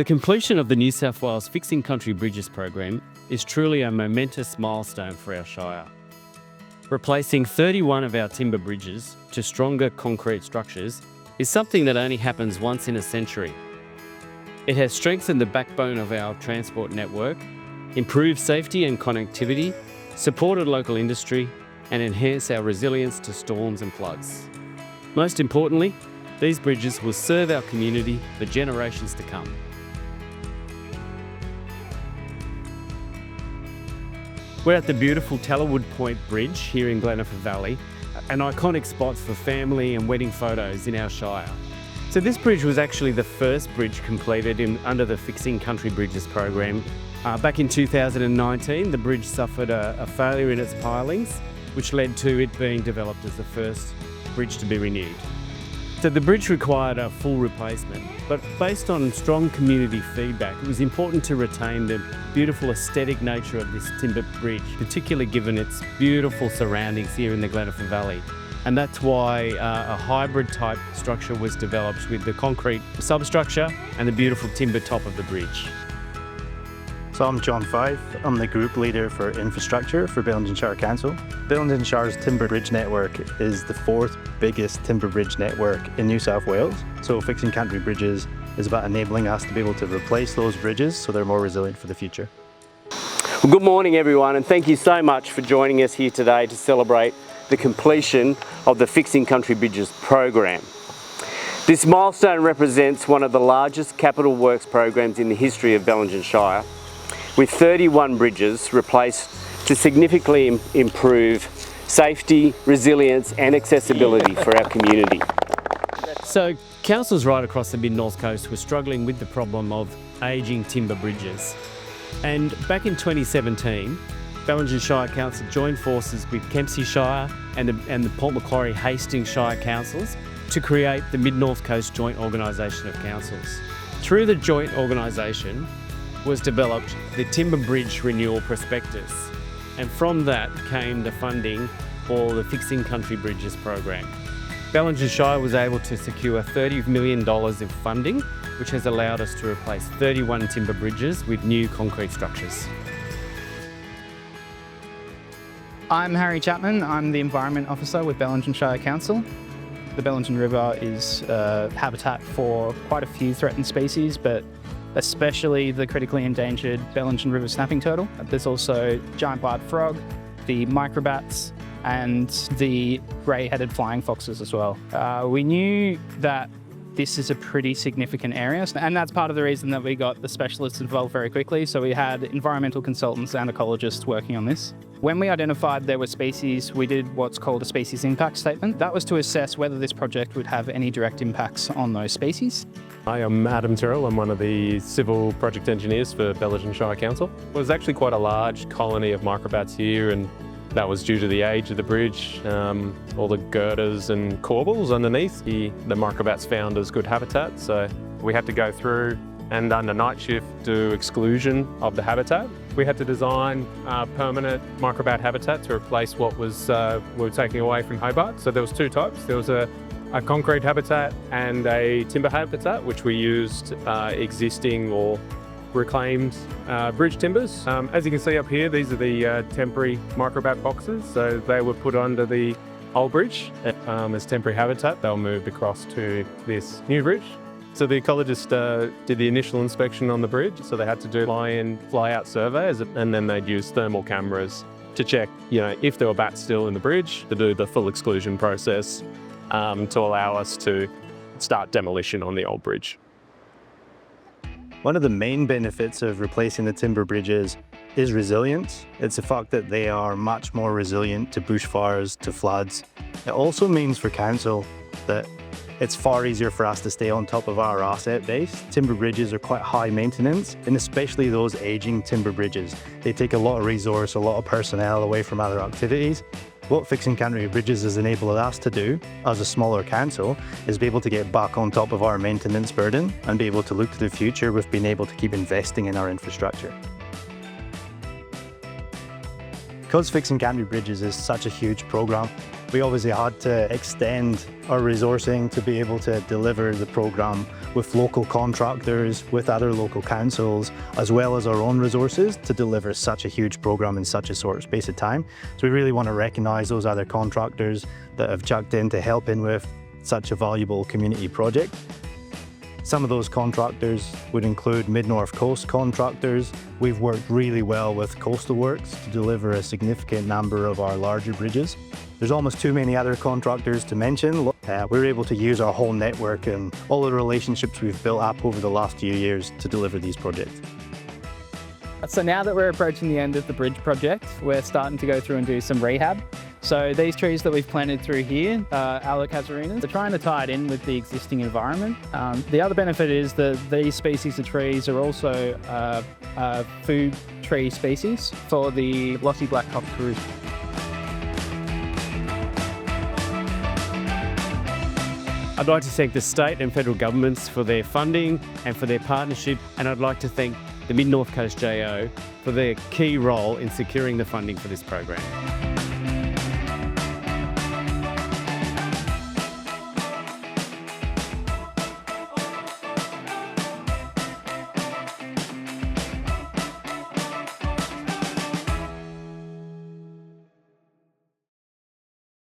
The completion of the New South Wales Fixing Country Bridges program is truly a momentous milestone for our Shire. Replacing 31 of our timber bridges to stronger concrete structures is something that only happens once in a century. It has strengthened the backbone of our transport network, improved safety and connectivity, supported local industry, and enhanced our resilience to storms and floods. Most importantly, these bridges will serve our community for generations to come. We're at the beautiful Tallowwood Point Bridge here in Glenaford Valley, an iconic spot for family and wedding photos in our Shire. So this bridge was actually the first bridge completed under the Fixing Country Bridges program. Back in 2019, the bridge suffered a failure in its pilings, which led to it being developed as the first bridge to be renewed. So the bridge required a full replacement, but based on strong community feedback, it was important to retain the beautiful aesthetic nature of this timber bridge, particularly given its beautiful surroundings here in the Glenaford Valley. And that's why a hybrid type structure was developed with the concrete substructure and the beautiful timber top of the bridge. So I'm John Fife. I'm the group leader for infrastructure for Bellingen Shire Council. Bellingen Shire's timber bridge network is the fourth biggest timber bridge network in New South Wales. So Fixing Country Bridges is about enabling us to be able to replace those bridges so they're more resilient for the future. Well, good morning everyone, and thank you so much for joining us here today to celebrate the completion of the Fixing Country Bridges program. This milestone represents one of the largest capital works programs in the history of Bellingen Shire, with 31 bridges replaced to significantly improve safety, resilience and accessibility for our community. So councils right across the mid-north coast were struggling with the problem of ageing timber bridges. And back in 2017, Bellingen Shire Council joined forces with Kempsey Shire and the Port Macquarie Hastings Shire Councils to create the Mid-North Coast Joint Organisation of Councils. Through the joint organisation was developed the Timber Bridge Renewal Prospectus, and from that came the funding for the Fixing Country Bridges program. Bellingen Shire was able to secure $30 million of funding, which has allowed us to replace 31 timber bridges with new concrete structures. I'm Harry Chapman. I'm the Environment Officer with Bellingen Shire Council. The Bellingen River is habitat for quite a few threatened species, but especially the critically endangered Bellingen River snapping turtle. There's also giant barred frog, the microbats, and the grey-headed flying foxes as well. We knew that this is a pretty significant area, and that's part of the reason that we got the specialists involved very quickly. So we had environmental consultants and ecologists working on this. When we identified there were species, we did what's called a species impact statement. That was to assess whether this project would have any direct impacts on those species. Hi, I'm Adam Tyrrell. I'm one of the civil project engineers for Bellingen Shire Council. It was actually quite a large colony of microbats here, and that was due to the age of the bridge, all the girders and corbels underneath. The microbats found as good habitat, so we had to go through and under night shift do exclusion of the habitat. We had to design permanent microbat habitat to replace what was we were taking away from Hobart. So there was two types. There was a concrete habitat and a timber habitat, which we used existing or reclaimed bridge timbers. As you can see up here, these are the temporary microbat boxes. So they were put under the old bridge as temporary habitat. They were moved across to this new bridge. So the ecologist did the initial inspection on the bridge. So they had to do fly-in, fly-out surveys, and then they'd use thermal cameras to check, if there were bats still in the bridge, to do the full exclusion process to allow us to start demolition on the old bridge. One of the main benefits of replacing the timber bridges is resilience. It's the fact that they are much more resilient to bushfires, to floods. It also means for council that it's far easier for us to stay on top of our asset base. Timber bridges are quite high maintenance, and especially those aging timber bridges. They take a lot of resource, a lot of personnel away from other activities. What Fixing Country Bridges has enabled us to do as a smaller council is be able to get back on top of our maintenance burden and be able to look to the future with being able to keep investing in our infrastructure. Because Fixing Country Bridges is such a huge program, We obviously had to extend our resourcing to be able to deliver the programme with local contractors, with other local councils, as well as our own resources to deliver such a huge programme in such a short space of time. So we really want to recognise those other contractors that have chucked in to help in with such a valuable community project. Some of those contractors would include Mid-North Coast contractors. We've worked really well with Coastal Works to deliver a significant number of our larger bridges. There's almost too many other contractors to mention. We're able to use our whole network and all the relationships we've built up over the last few years to deliver these projects. So now that we're approaching the end of the bridge project, we're starting to go through and do some rehab. So these trees that we've planted through here, Alocasarinas, they're trying to tie it in with the existing environment. The other benefit is that these species of trees are also food tree species for the glossy black cockatoo. I'd like to thank the state and federal governments for their funding and for their partnership, and I'd like to thank the Mid-North Coast JO for their key role in securing the funding for this program.